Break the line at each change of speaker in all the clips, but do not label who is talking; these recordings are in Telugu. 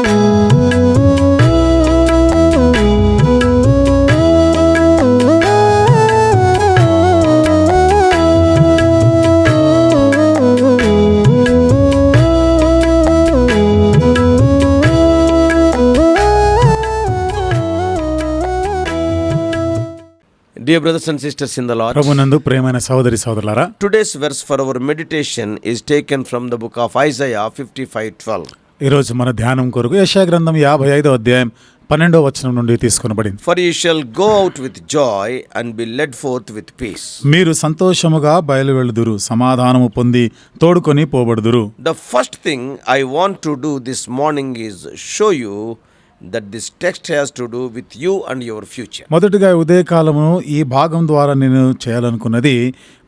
Dear brothers and sisters in the Lord,
ప్రభునందు ప్రియమైన సహోదరి సహోదరులారా,
today's verse for our meditation is taken from the book of Isaiah 55:12.
ఈరోజు మన ధ్యానం కొరకు యెషయా గ్రంథం 55వ అధ్యాయం 12వ వచనం నుండి తీసుకొనబడింది.
For ye shall go out with joy and be led forth with peace.
మీరు సంతోషముగా బయలువెళ్ళుదురు, సమాధానము పొంది తోడుకొని పోబడుదురు.
The first thing I want to do this morning is show you that this text has to do with you and your future.
మొదటిగా ఉదయకాలము ఈ భాగం ద్వారా నేను చేయాలనుకున్నది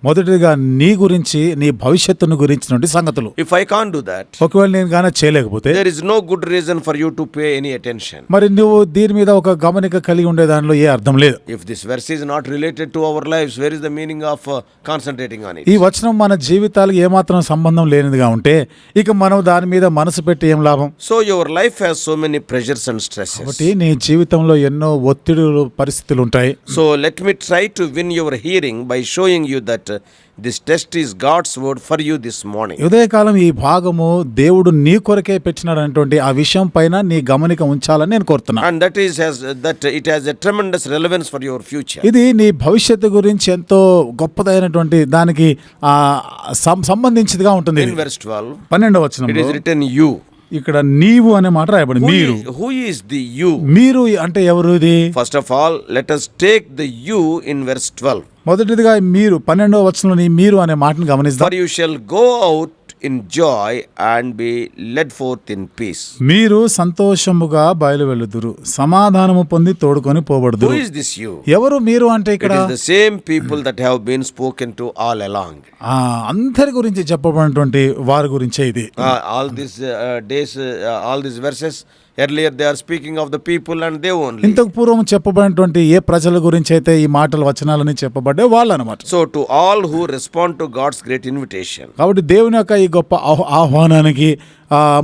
మొదటిగా నీ గురించి, నీ భవిష్యత్తును గురించినటువంటి సంగతులు.
If I can't do that,
ఒకవేళ నేను గాన చేయలేకపోతే
there is no good reason for you to pay any attention.
మరి నువ్వు దీని మీద ఒక గమనిక కలిగి ఉండే దానిలో ఏ అర్థం లేదు.
If this verse is not related to our lives, where is the meaning of concentrating on it?
ఈ వచనం మన జీవితాలకు ఏమాత్రం సంబంధం లేనిదిగా ఉంటే ఇక మనం దాని మీద మనసు పెట్టి ఏం లాభం?
So your life has so many pressures and stresses.
కాబట్టి నీ జీవితంలో ఎన్నో ఒత్తిడులు పరిస్థితులు ఉంటాయి.
So let me try to win your hearing by showing you that this text is God's word for you this morning.
ఉదయకాలం ఈ భాగము దేవుడు నీ కొరకే పెట్టినాడనేటువంటి ఆ విషయం పైన నీ గమనిక ఉంచాలని నేను కోరుతున్నా.
And that it has a tremendous relevance for your future.
ఇది నీ భవిష్యత్తు గురించి ఎంతో గొప్పదైనటువంటి దానికి సంబంధించిదిగా ఉంటుంది.
In verse 12,
12వ వచనంలో
it is written you.
ఇక్కడ నీవు అనే మాట రాయబడింది. మీరు.
Who is the you?
మీరు అంటే ఎవరు? ఇది
First of all, let us take the you in verse 12.
మొదటిదిగా మీరు 12వ వచనంలోని మీరు అనే మాటను గమనిద్దాం.
For you shall go out in joy and be led forth in peace.
మీరు సంతోషముగా బయలువెళ్ళుదురు, సమాధానము పొంది తోడుకొని పోబడుదురు.
Who is this you?
ఎవరు మీరు అంటే ఇక్కడ
It is the same people that have been spoken to all along.
అందరి గురించి చెప్పబడినటువంటి వారి గురించే ఇది.
All these days, all these verses, earlier they are speaking of the people and they only.
ఇంతకు పూర్వం చెప్పబడినటువంటి ఏ ప్రజల గురించి అయితే ఈ మాటలు వచనాలని చెప్పబడ్డే వాళ్ళు అన్నమాట.
So to all who respond to God's great invitation.
కాబట్టి దేవుని యొక్క ఈ గొప్ప ఆహ్వానానికి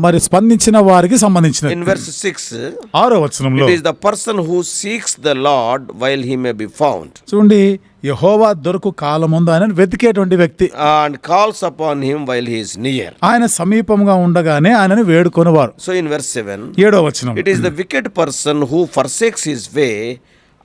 మరి స్పందించిన వారికి సంబంధించిన
In verse 6,
6వ వచనంలో
it is the person who seeks the Lord while he may be found.
చూడండి, యెహోవా దొరకు కాలముందు ఆయన వెతికేటువంటి వ్యక్తి
And calls upon him while he is near.
ఆయన సమీపంగా ఉండగానే ఆయనను వేడుకొనివారు.
So in verse 7,
7వ వచనం,
it is the wicked person who forsakes his way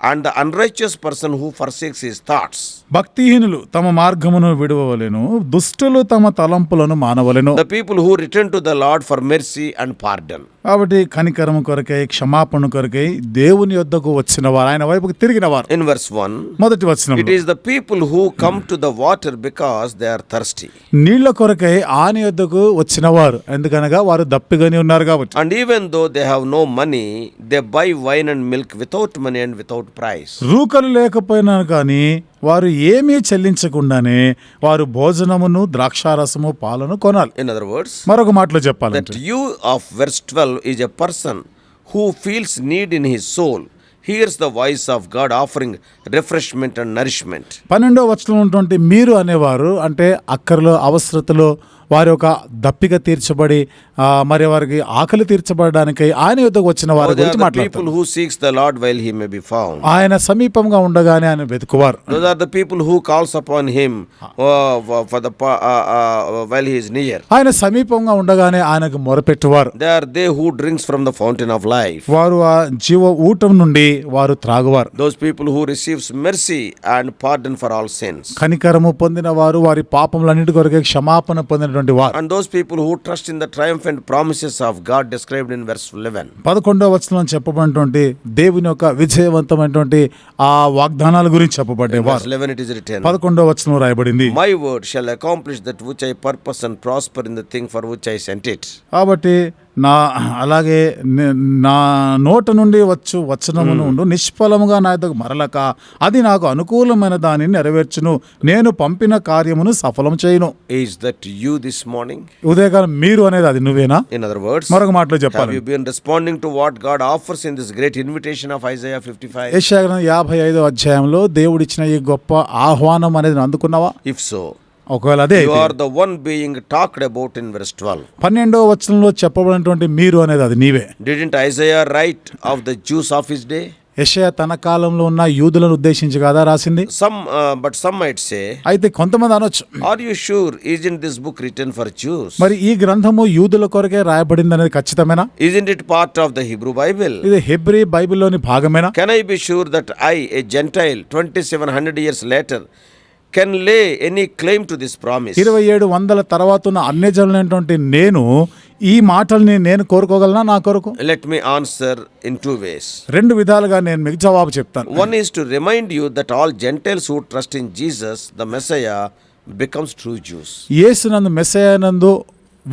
and the unrighteous person who forsakes his thoughts.
భక్తిహీనులు తమ మార్గమును విడువవలెను, దుష్టులు తమ తలంపులను మానవలెను.
The people who return to the Lord for mercy and pardon.
కాబట్టి కనికరము కొరకై, క్షమాపణ కొరకై దేవుని యొద్దకు వచ్చిన వారు, ఆయన వైపుకు తిరిగిన వారు.
In verse 1,
మొదటి వచనం,
it is the people who come to the water because they are thirsty.
నీళ్ల కొరకై ఆయన యొద్దకు వచ్చిన వారు, ఎందుకనగా వారు దప్పిగానే ఉన్నారు కాబట్టి.
And even though they have no money, they buy wine and milk without money and without price.
రూకలు లేకపోయినా కానీ వారు ఏమీ చెల్లించకుండానే వారు భోజనమును, ద్రాక్షారసము, పాలను కొనాలి.
In other words,
మరొక మాటలో చెప్పాలంటే
that you of verse 12 is a person who feels need in his soul, hears the voice of God offering refreshment and nourishment.
12వ వచనంలో ఉన్నటువంటి మీరు అనేవారు అంటే అక్కరలో, అవసరతలో వారి యొక్క దప్పిక తీర్చబడి మరి వారికి ఆకలి తీర్చబడడానికి ఆయన యొద్దకు వచ్చిన వారి గురించి మాట్లాడతారు.
People who seeks the Lord while he may be found.
ఆయన సమీపంగా ఉండగానే ఆయన వెతుకువారు.
Those are the people who calls upon him for the while he is near.
ఆయన సమీపంగా ఉండగానే ఆయనకు మొరపెట్టువారు.
They who drinks from the fountain of life.
వారు ఆ జీవ ఊటం నుండి వారు త్రాగువారు.
Those people who receives mercy and pardon for all sins.
కనికరము పొందిన వారు, వారి పాపములన్నిటి కొరకు క్షమాపణ పొందినటువంటి వారు.
And those people who trust in the triumphant promises of God described in verse 11.
11వ వచనంలో చెప్పబడినటువంటి దేవుని యొక్క విజయవంతమైనటువంటి ఆ వాగ్దానాల గురించి చెప్పబడ్డాయి.
Verse 11 it is written.
11వ వచనం రాయబడింది,
My word shall accomplish that which I purpose and prosper in the thing for which I sent it.
కాబట్టి అలాగే నా నోట నుండి వచ్చు వచనమును ఉండు, నిష్ఫలముగా నా యొద్దకు మరలక అది నాకు అనుకూలమైన దానిని నెరవేర్చును, నేను పంపిన కార్యమును సఫలం చేయును.
Is that you this morning?
ఉదయకాలం మీరు అనేది అది నువ్వేనా?
In other words,
మరొక మాటలో చెప్పాలి,
have you been responding to what God offers in this great invitation of Isaiah 55?
యెషయా 55వ అధ్యాయంలో దేవుడిచ్చిన ఈ గొప్ప ఆహ్వానం అనేది అందుకున్నావా?
If so,
ఒకవేళ అదే
You
అయితే,
are the one being talked about in verse 12.
12వ వచనంలో చెప్పబడినటువంటి మీరు అనేది అది నీవే.
Didn't Isaiah write of the Jews of his day?
యెషయా తన కాలంలో ఉన్న యూదులను ఉద్దేశించి కాదా రాసింది?
But some might say,
అయితే కొంతమంది అనొచ్చు,
are you sure isn't this book written for Jews?
మరి ఈ గ్రంథము యూదుల కొరకే రాయబడింది అనేది ఖచ్చితమేనా?
Isn't it part of the Hebrew Bible?
ఇది హెబ్రీ బైబిల్లోని భాగమేనా?
Can I be sure that I, a Gentile, 2700 years later, can lay any claim to this promise?
2700 తర్వాత ఉన్న అన్యజనులైనటువంటి నేను ఈ మాటల్ని నేను కోరుకోగలనా నా కొరకు?
Let me answer in two ways.
రెండు విధాలుగా నేను మీకు జవాబు చెప్తాను.
One is to remind you that all Gentiles who trust in Jesus, the Messiah, becomes true Jews.
యేసునందు మెస్సయనందు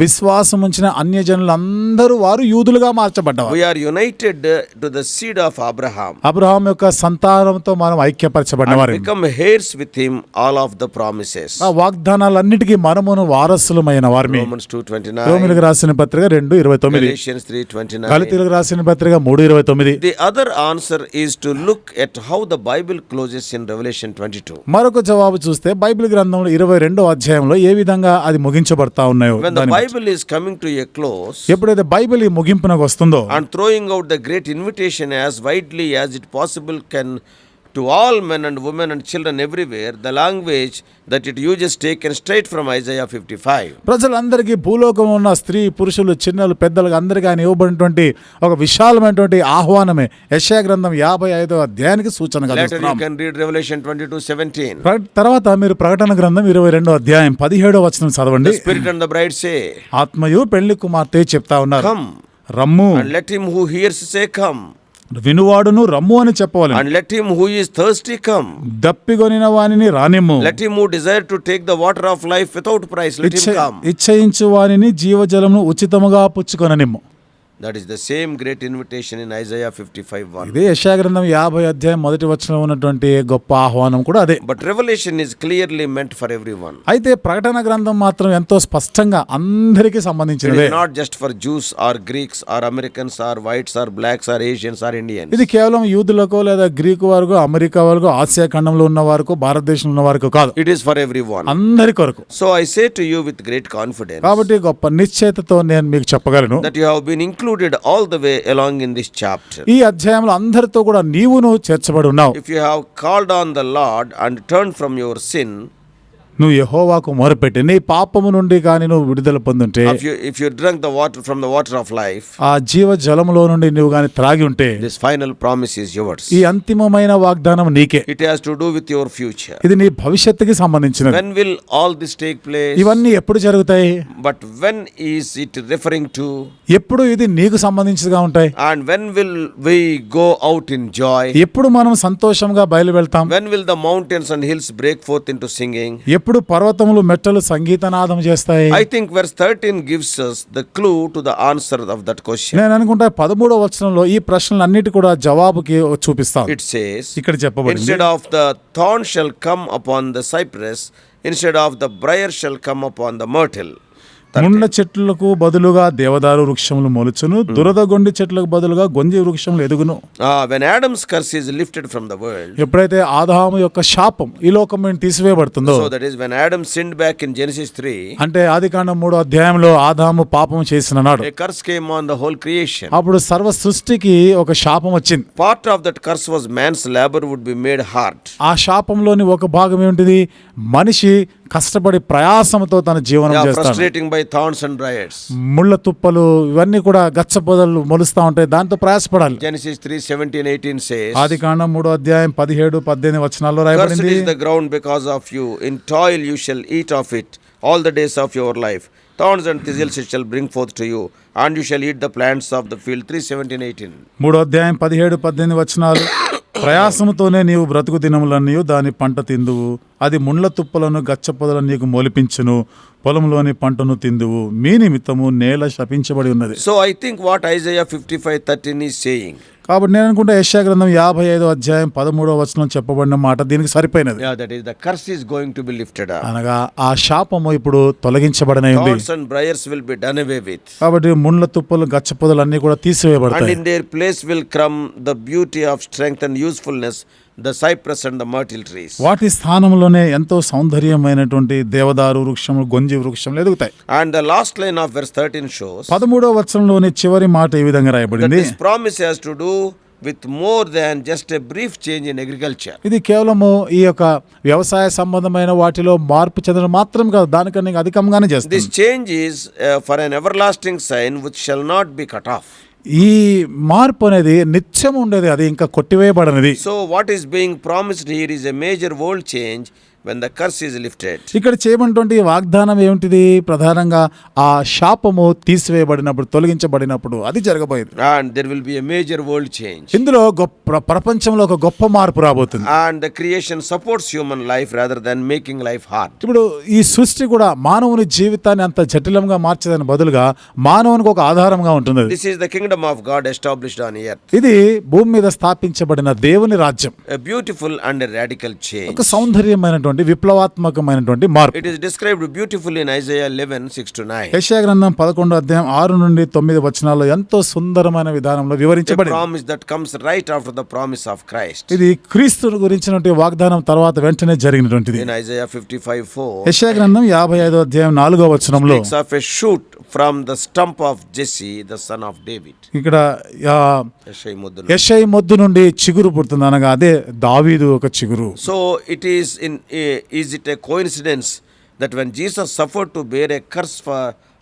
విశ్వాసం ఉంచిన అన్యజనులందరూ వారు యూదులుగా మార్చబడ్డవారు.
We are united to the seed of Abraham
Abraham యొక్క సంతానంతో మనం
and
ఐక్యపరచబడినవారు.
become heirs with him all of the promises.
ఆ వాగ్దానాలన్నిటికీ మనమును వారసులమైన వారిని.
Romans 2:29,
రోమీయులకు రాసిన పత్రిక 2:29,
Galatians 3:29.
గలతీయులకు రాసిన పత్రిక 3:29.
The other answer is to look at how the Bible closes in Revelation 22.
మరొక జవాబు చూస్తే బైబిల్ గ్రంథంలో 22వ అధ్యాయంలో ఏ విధంగా అది ముగించబడతా ఉన్నాయో.
When the Bible is coming to a close
ఎప్పుడైతే బైబిల్ ఈ ముగింపునకు వస్తుందో
and throwing out the great invitation as widely as it possible can to all men and women and children everywhere, the language that it uses taken straight from Isaiah 55.
ప్రజలందరికీ భూలోకంలో ఉన్న స్త్రీ పురుషులు చిన్నలు పెద్దలకు అందరికీ ఆయన ఇవ్వబడినటువంటి ఒక విశాలమైనటువంటి ఆహ్వానమే యెషయా గ్రంథం 55వ అధ్యాయానికి సూచనగా
Later you
చూస్తున్నాం.
can read Revelation 22:17.
తర్వాత మీరు ప్రకటన గ్రంథం 22వ అధ్యాయం 17వ వచనం చదవండి.
The Spirit and the bride say,
ఆత్మయు పెళ్లి కుమార్తె చెప్తా ఉన్నారు,
come,
rum.
and let him who hears say, come,
వినువాడును రమ్ము అని చెప్పవాలి.
and let him who is thirsty come,
దప్పిగొనిన వానిని రానిమ్ము.
let him who desire to take the water of life without price, let him come.
ఇచ్చయించు వానిని జీవజలమును ఉచితముగా పుచ్చుకొననిమ్ము.
That is the same great invitation in Isaiah 55:1.
ఇదే యెషయా గ్రంథం 50 అధ్యాయం మొదటి వచనంలో ఉన్నటువంటి గొప్ప ఆహ్వానం కూడా అదే.
But Revelation is clearly meant for everyone.
అయితే ప్రకటన గ్రంథం మాత్రం ఎంతో స్పష్టంగా అందరికీ
It
సంబంధించినదే.
is not just for Jews or Greeks or Americans or whites or blacks or Asians or Indians.
ఇది కేవలం యూదులకో లేదా గ్రీకు వారికో అమెరికా వారికో ఆసియా ఖండంలో ఉన్న వారికో భారతదేశంలో ఉన్న వారికో కాదు,
It is for everyone.
అందరి కొరకు.
So I say to you with great confidence
కాబట్టి గొప్ప నిశ్చయతతో నేను మీకు చెప్పగలను,
that you have been included all the way along in this chapter.
ఈ అధ్యాయంలో అందరితో కూడా నీవును చేర్చబడి ఉన్నావు.
If you have called on the Lord and turned from your sin,
నువ్వు యెహోవాకు మొరపెట్టి నీ పాపము నుండి కానీ నువ్వు విడుదల పొందుంటే,
if you drank the water from the water of life,
ఆ జీవ జలములో నుండి నువ్వు కానీ త్రాగి ఉంటే,
this final promise is yours.
ఈ అంతిమమైన వాగ్దానం నీకే.
It has to do with your future.
ఇది నీ భవిష్యత్తుకి సంబంధించినది.
When will all this take place?
ఇవన్నీ ఎప్పుడు జరుగుతాయి?
But when is it referring to?
ఎప్పుడు ఇది నీకు సంబంధించిగా ఉంటాయి?
And when will we go out in joy?
ఎప్పుడు మనం సంతోషంగా బయలు వెళ్తాం?
When will the mountains and hills break forth into singing?
ఎప్పుడు పర్వతములు మెట్టలు సంగీతనాదం చేస్తాయి?
I think verse 13 gives us the clue to the answer of that question.
నేను అనుకుంటా 13వ వచనంలో ఈ ప్రశ్నలన్నిటి కూడా జవాబుకి చూపిస్తాను.
It says,
ఇక్కడ చెప్పబడింది,
instead of the thorn shall come upon the cypress, instead of the briar shall come upon the myrtle.
ముళ్ళ చెట్లకు బదులుగా దేవదారు వృక్షములు మొలుచును, దురదగొండి చెట్లకు బదులుగా గొంజి వృక్షములు ఎదుగును.
When Adam's curse is lifted from the world,
ఎప్పుడైతే ఆదాము యొక్క శాపం ఈ లోకం నుండి తీసివేయబడుతుందో,
so that is when Adam sinned back in Genesis 3,
అంటే ఆదికాండం 3వ అధ్యాయంలో ఆదాము పాపం చేసిన నాడు
a curse came on the whole creation.
అప్పుడు సర్వ సృష్టికి ఒక శాపం వచ్చింది.
Part of that curse was man's labor would be made hard.
ఆ శాపంలోని ఒక భాగం ఏంటిది? మనిషి కష్టపడి ప్రయాసంతో తన జీవనం చేస్తాడు.
Frustrating by thorns and briars.
ముళ్ళ తుప్పలు ఇవన్నీ కూడా గచ్చ పొదలు మొలుస్తా ఉంటాయి, దాంతో ప్రయాసపడాలి.
Genesis 3:17-18 says,
ఆదికాండం 3వ అధ్యాయం 17-18 వచనాల్లో
cursed
రాయబడింది,
is the ground because of you, in toil you shall eat of it all the days of your life. Thorns and thistles it shall bring forth to you, and you shall eat the plants of the field. 3:17-18.
3వ అధ్యాయం 17-18 వచనాలు. ప్రయాసముతోనే నీవు బ్రతుకు దినములన్నీ దాని పంట తిందువు, అది ముండ్ల తుప్పలను గచ్చ పొదలను నీకు మొలిపించును, పొలంలోని పంటను తిందువు, మీ నిమిత్తము నేల శపించబడి ఉన్నది.
So I think what Isaiah 55:13 is saying,
కాబట్టి నేను అనుకుంటా యెషయా గ్రంథం 55వ అధ్యాయం 13వ వచనం చెప్పబడిన మాట దీనికి సరిపోయినది.
that is the curse is going to be lifted up.
అనగా ఆ శాపము ఇప్పుడు తొలగించబడనైంది.
Thorns and briars will be done away with.
కాబట్టి ముండ్ల తుప్పలు గచ్చ పొదలు అన్నీ కూడా
And
తీసివేయబడతాయి.
in their place will come the beauty of strength and usefulness, the cypress and the myrtle trees.
వాటి స్థానంలోనే ఎంతో సౌందర్యమైనటువంటి దేవదారు వృక్షములు, గొంజి వృక్షములు ఎదుగుతాయి.
And the last line of verse 13 shows
13వ వచనంలోని చివరి మాట ఈ విధంగా
that
రాయబడింది.
this promise has to do with more than just a brief change in agriculture.
ఇది కేవలము ఈ యొక్క వ్యవసాయ సంబంధమైన వాటిలో మార్పు చెందడం మాత్రం కాదు, దానికన్నా ఇంకా అధికంగానే
This
చేస్తుంది.
change is for an everlasting sign which shall not be cut off.
ఈ మార్పు అనేది నిత్యం ఉండేది, అది ఇంకా కొట్టివేయబడనిది.
So what is being promised here is a major world change when the curse is lifted.
ఇక్కడ చేయబడినటువంటి వాగ్దానం ఏమిటిది? ప్రధానంగా ఆ శాపము తీసివేయబడినప్పుడు, తొలగించబడినప్పుడు అది జరగబోయేది.
And there will be a major world change.
ఇందులో ప్రపంచంలో ఒక గొప్ప మార్పు రాబోతుంది.
And the creation supports human life rather than making life hard.
ఇప్పుడు ఈ సృష్టి కూడా మానవుని జీవితాన్ని అంత జటిలంగా మార్చేదాని బదులుగా మానవునికి ఒక ఆధారంగా ఉంటుంది.
This is the kingdom of God established on earth.
ఇది భూమి మీద స్థాపించబడిన దేవుని రాజ్యం.
A beautiful and a radical change.
ఒక సౌందర్యమైనటువంటి విప్లవాత్మకమైనటువంటి మార్పు.
It is described beautifully in Isaiah 11:6-9.
యెషయా గ్రంథం 11వ అధ్యాయం 6 నుండి 9 వచనాల్లో ఎంతో సుందరమైన విధానంలో
A
వివరించబడింది.
promise that comes right after the promise of Christ.
ఇది క్రీస్తును గురించినటువంటి వాగ్దానం తర్వాత వెంటనే జరిగినటువంటిది.
In Isaiah 55:4,
యెషయా గ్రంథం 55వ అధ్యాయం 4వ వచనంలో
speaks of a shoot from the stump of Jesse, the son of David.
ఇక్కడ
యెషయి మొద్దున.
యెషయి మొద్దు నుండి చిగురు పుడుతుంది, అనగా అదే దావీదు ఒక చిగురు.
So is it a coincidence that when Jesus suffered to bear a curse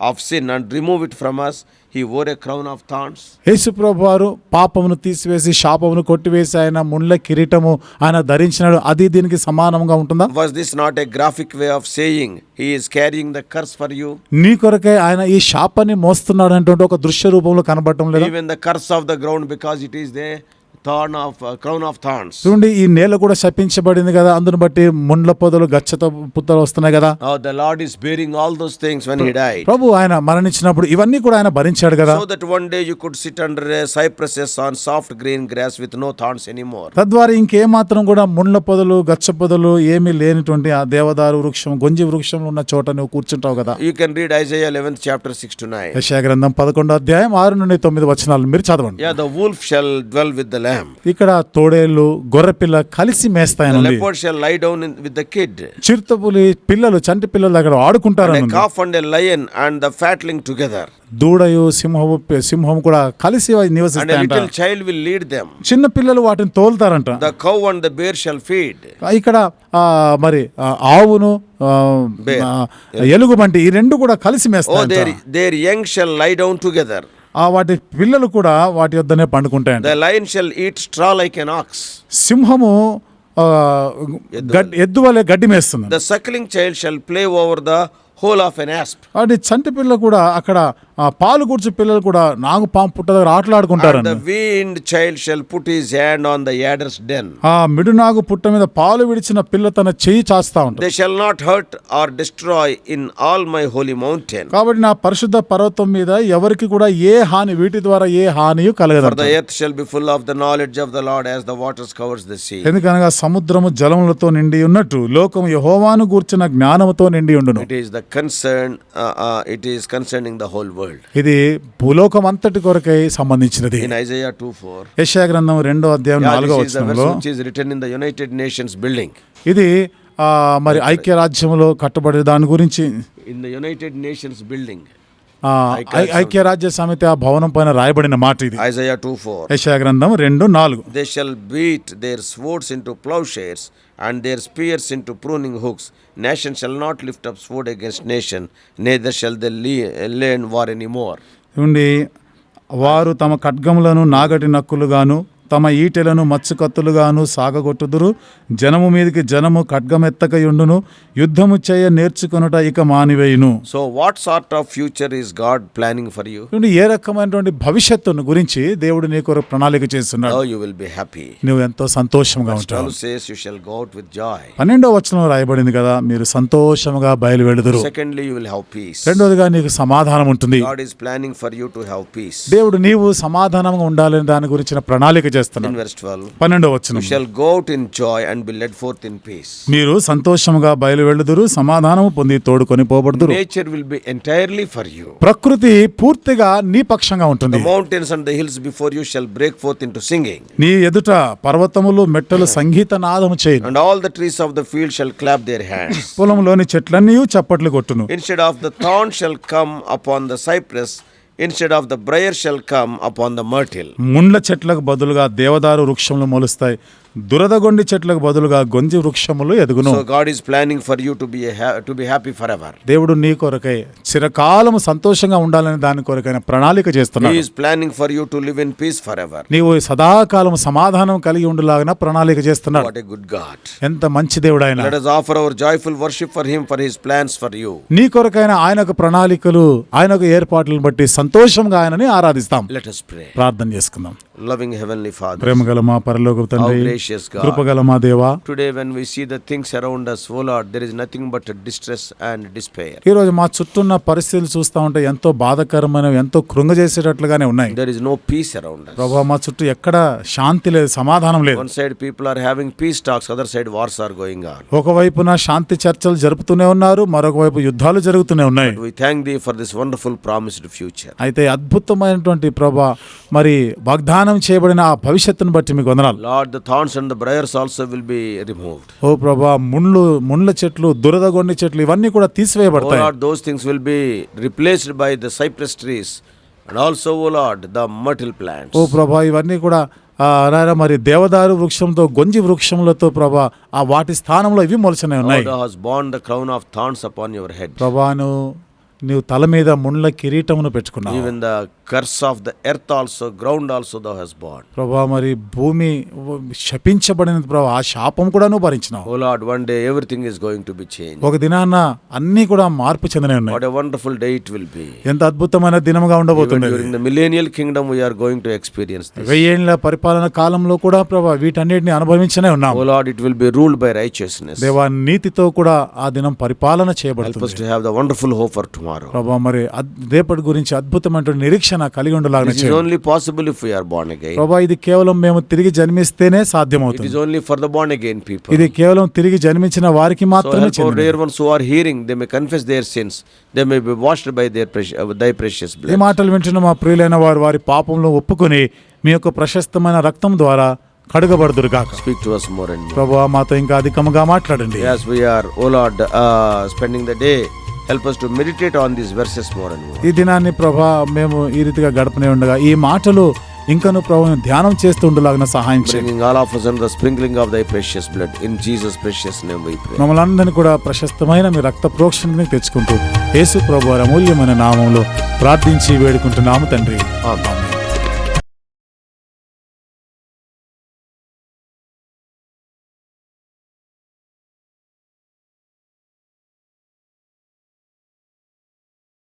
of sin and remove it from us, he wore a crown of thorns?
యేసు ప్రభువారు పాపమును తీసివేసి శాపమును కొట్టివేసి ఆయన ముళ్ళ కిరీటము ఆయన ధరించినాడు. అది దీనికి సమానంగా ఉంటుందా?
Was this not a graphic way of saying he is carrying the curse for you?
నీ కొరకే ఆయన ఈ శాపాన్ని మోస్తున్నాడు అంటే ఒక దృశ్య రూపంలో కనబడటం లేదా?
Even the curse of the ground, because it is the crown of thorns.
చూడండి, ఈ నేల కూడా శపించబడింది కదా, అందును బట్టి ముండ్ల పొదలు, గచ్చత పుత్తలు వస్తున్నాయి కదా.
Oh, the Lord is bearing all those things when he died.
ప్రభు ఆయన మరణించినప్పుడు ఇవన్నీ కూడా ఆయన భరించాడు కదా.
So that one day you could sit under a cypresses on soft green grass with no thorns anymore.
తద్వారా ఇంకేమాత్రం కూడా ముండ్ల పొదలు, గచ్చ పొదలు ఏమీ లేనిటువంటి ఆ దేవదారు వృక్షం, గొంజి వృక్షం ఉన్న చోట నువ్వు కూర్చుంటావు కదా.
You can read Isaiah 11th chapter 6-9.
యెషయా గ్రంథం 11వ అధ్యాయం 6 నుండి 9 వచనాలు మీరు చదవండి.
Yeah, the wolf shall dwell with the lamb.
ఇక్కడ తోడేళ్ళు, గొర్రెపిల్ల కలిసి
The
మేస్తాయని,
leopard shall lie down with the kid.
చిరుతపులి పిల్లలు, చంటి పిల్లలు అక్కడ ఆడుకుంటారని,
And a calf and a lion and the fatling together.
దూడయు సింహం కూడా కలిసి
And a
నివసిస్తాయంట.
little child will lead them.
చిన్న పిల్లలు వాటిని తోలుతారంట.
The cow and the bear shall feed.
ఇక్కడ మరి ఆవును, ఎలుగుబంటి ఈ రెండు కూడా కలిసి
Oh,
మేస్తాయంట.
their young shall lie down together.
వాటి పిల్లలు కూడా వాటి వద్దనే పండుకుంటాయంట.
The lion shall eat straw like an ox.
సింహము ఎద్దు వలె గడ్డి మేస్తుంది.
The suckling child shall play over the hole of an asp.
వాటి చంటి పిల్లలు కూడా అక్కడ పాలు కూర్చు పిల్లలు కూడా నాగు పాము పుట్ట దగ్గర
And
ఆటలాడుకుంటారండి.
the weaned child shall put his hand on the adder's den.
ఆ మిడునాగు పుట్ట మీద పాలు విడిచిన పిల్ల తన చెయ్యి చాస్తా ఉంటాడు.
They shall not hurt or destroy in all my holy mountain.
కాబట్టి నా పరిశుద్ధ పర్వతం మీద ఎవరికి కూడా ఏ హాని, వీటి ద్వారా ఏ హానియు
For
కలగదు.
the earth shall be full of the knowledge of the Lord as the waters covers the sea.
ఎందుకనగా సముద్రము జలములతో నిండి ఉన్నట్టు లోకము యెహోవాను గూర్చిన జ్ఞానముతో నిండి ఉండును.
It is the concern, it is concerning the whole world.
ఇది భూలోకం అంతటి కొరకై సంబంధించినది.
In Isaiah 2:4,
యెషయా గ్రంథం 2వ అధ్యాయం 4వ
this is the verse
వచనంలో
which is written in the United Nations building.
ఇది మరి ఐక్యరాజ్యములో కట్టబడే దాని గురించి,
In the United Nations building.
ఐక్యరాజ్య సమితి ఆ భవనం పైన రాయబడిన మాట ఇది.
Isaiah 2:4.
యెషయా గ్రంథం 2:4.
They shall beat their swords into plowshares and their spears into pruning hooks. Nation shall not lift up sword against nation, neither shall they learn war anymore.
చూడండి, వారు తమ ఖడ్గములను నాగటి నక్కులుగాను తమ ఈటెలను మత్స్యకత్తులుగాను సాగగొట్టుదురు. జనము మీదకి జనము ఖడ్గమెత్తకయుండును, యుద్ధము చేయ నేర్చుకొనుట ఇక మానివేయును.
So what sort of future is God planning for you?
ఏ రకమైనటువంటి భవిష్యత్తును గురించి దేవుడు నీ కొరకు ప్రణాళిక చేస్తున్నాడు.
Oh, you will be happy.
నువ్వు ఎంతో సంతోషంగా ఉంటావు.
12 says you shall go out with joy.
12వ వచనం రాయబడింది కదా, మీరు సంతోషముగా బయలువెళుదురు.
Secondly, you will have peace.
రెండోదిగా నీకు సమాధానం ఉంటుంది.
God is planning for you to have peace.
దేవుడు నీవు సమాధానంగా ఉండాలని దాని గురించిన ప్రణాళిక తెలియజేస్తున్నాడు.
In verse 12,
12వ వచనం,
you shall go out in joy and be led forth in peace.
మీరు సంతోషముగా బయలు వెళ్ళుదురు, సమాధానము పొంది తోడుకొని పోబడుదురు.
Nature will be entirely for you.
ప్రకృతి పూర్తిగా నీ పక్షంగా ఉంటుంది.
The mountains and the hills before you shall break forth into singing,
నీ ఎదుట పర్వతములు మెట్టలు సంగీత నాదము చేయును.
and all the trees of the field shall clap their hands.
పొలంలోని చెట్లన్నీ చప్పట్లు కొట్టును.
Instead of the thorn shall come upon the cypress, instead of the briar shall come upon the myrtle.
ముండ్ల చెట్లకు బదులుగా దేవదారు వృక్షములు మొలుస్తాయి, దురదగొండి చెట్లకు బదులుగా గొంజి వృక్షములు ఎదుగును.
So God is planning for you to be happy forever.
దేవుడు నీ కొరకై చిరకాలము సంతోషంగా ఉండాలని దాని కొరకైన ప్రణాళిక
He
చేస్తున్నాడు.
is planning for you to live in peace forever.
నీవు సదాకాలం సమాధానం కలిగి ఉండులాగా ప్రణాళిక చేస్తున్నాడు.
What a good God.
ఎంత మంచి దేవుడు ఆయన.
Let us offer our joyful worship for him, for his plans for you.
నీ కొరకైన ఆయనకు ప్రణాళికలు, ఆయనకు ఏర్పాట్లను బట్టి సంతోషంగా ఆయనని ఆరాధిస్తాం.
Let us pray.
ప్రార్థన చేసుకుందాం.
Loving Heavenly Father,
ప్రేమగల మా పరలోకపు
how
తండ్రి,
gracious God.
కృపగల మా దేవా,
Today when we see the things around us, oh Lord, there is nothing but distress and despair.
ఈ రోజు మా చుట్టూ ఉన్న పరిస్థితులు చూస్తా ఉంటే ఎంతో బాధాకరమైనవి, ఎంతో కృంగజేసేటట్లుగానే ఉన్నాయి.
There is no peace around us.
ప్రభా, మా చుట్టూ ఎక్కడ శాంతి లేదు, సమాధానం లేదు.
One side people are having peace talks, other side wars are going on.
ఒకవైపున శాంతి చర్చలు జరుపుతూనే ఉన్నారు, మరొక వైపు యుద్ధాలు జరుగుతూనే ఉన్నాయి.
We thank thee for this wonderful promised future.
అయితే అద్భుతమైనటువంటి ప్రభా, మరి వాగ్దానం చేయబడిన ఆ భవిష్యత్తును బట్టి మీకు వందనాలు.
Lord, the thorns and the briars also will be removed.
ఓ ప్రభా, ముండ్ల చెట్లు, దురదగొండి చెట్లు ఇవన్నీ కూడా
Oh
తీసివేయబడతాయి.
Lord, those things will be replaced by the cypress trees and also, oh Lord, the myrtle plants.
ఓ ప్రభా, ఇవన్నీ కూడా నాయన మరి దేవదారు వృక్షంతో, గొంజి వృక్షములతో ప్రభా, ఆ వాటి స్థానంలో ఇవి మొలచనే
Oh,
ఉన్నాయి.
thou hast borne the crown of thorns upon your head.
ప్రభాను నీవు తల మీద ముండ్ల కిరీటమును పెట్టుకున్నావు.
Even the curse of the earth also, ground also thou hast borne.
ప్రభా, మరి భూమి శపించబడినది ప్రభా, ఆ శాపం కూడా నువ్వు భరించినావు.
Oh Lord, one day everything is going to be changed.
ఒక దినాన అన్ని కూడా మార్పు చెందనే ఉన్నాయి.
What a wonderful day it will be.
ఎంత అద్భుతమైన దినముగా
Even
ఉండబోతుంది.
during the millennial kingdom we are going to experience this.
1000 ఏళ్ల పరిపాలన కాలంలో కూడా ప్రభా వీటన్నిటిని అనుభవించనే ఉన్నాం.
Oh Lord, it will be ruled by righteousness.
దేవా, నీతితో కూడా ఆ దినం పరిపాలన
Help us
చేయబడుతుంది.
to have the wonderful hope for tomorrow.
ప్రభా, మరి రేపటి గురించి అద్భుతమైన నిరీక్షణ కలిగి ఉండలాగా
This is only possible if we are born again.
ప్రభా, ఇది కేవలం మేము తిరిగి జన్మిస్తేనే
It
సాధ్యమవుతుంది.
is only for the born again people.
ఇది కేవలం తిరిగి జన్మించిన వారికి
So
మాత్రమే
help our
చెందినది.
dear ones who are hearing, they may confess their sins, they may be washed by thy precious
ఈ
blood.
మాటలు వింటున్న మా ప్రియులైన వారు వారి పాపంలో ఒప్పుకొని మీ యొక్క ప్రశస్తమైన రక్తం ద్వారా కడుగబడుదురుగాక.
Speak to us more and more.
ప్రభువా, మాతో ఇంకా అధికముగా మాట్లాడండి.
As we are, oh Lord, spending the day, help us to meditate on these verses more and more.
ఈ దినాన్ని ప్రభా మేము ఈ రీతిగా గడపనే ఉండగా ఈ మాటలు ఇంకను ప్రభువుని ధ్యానం చేస్తూ ఉండలాగిన సహాయం చేయండి.
Bringing all of us under the sprinkling of thy precious blood. In Jesus' precious name we pray.
మమ్మల్ని అందరినీ కూడా ప్రశస్తమైన మీ రక్త ప్రోక్షణకి తెచ్చుకుంటూ యేసు ప్రభువారి అమూల్యమైన నామంలో ప్రార్థించి వేడుకుంటున్నాము తండ్రి.
Amen.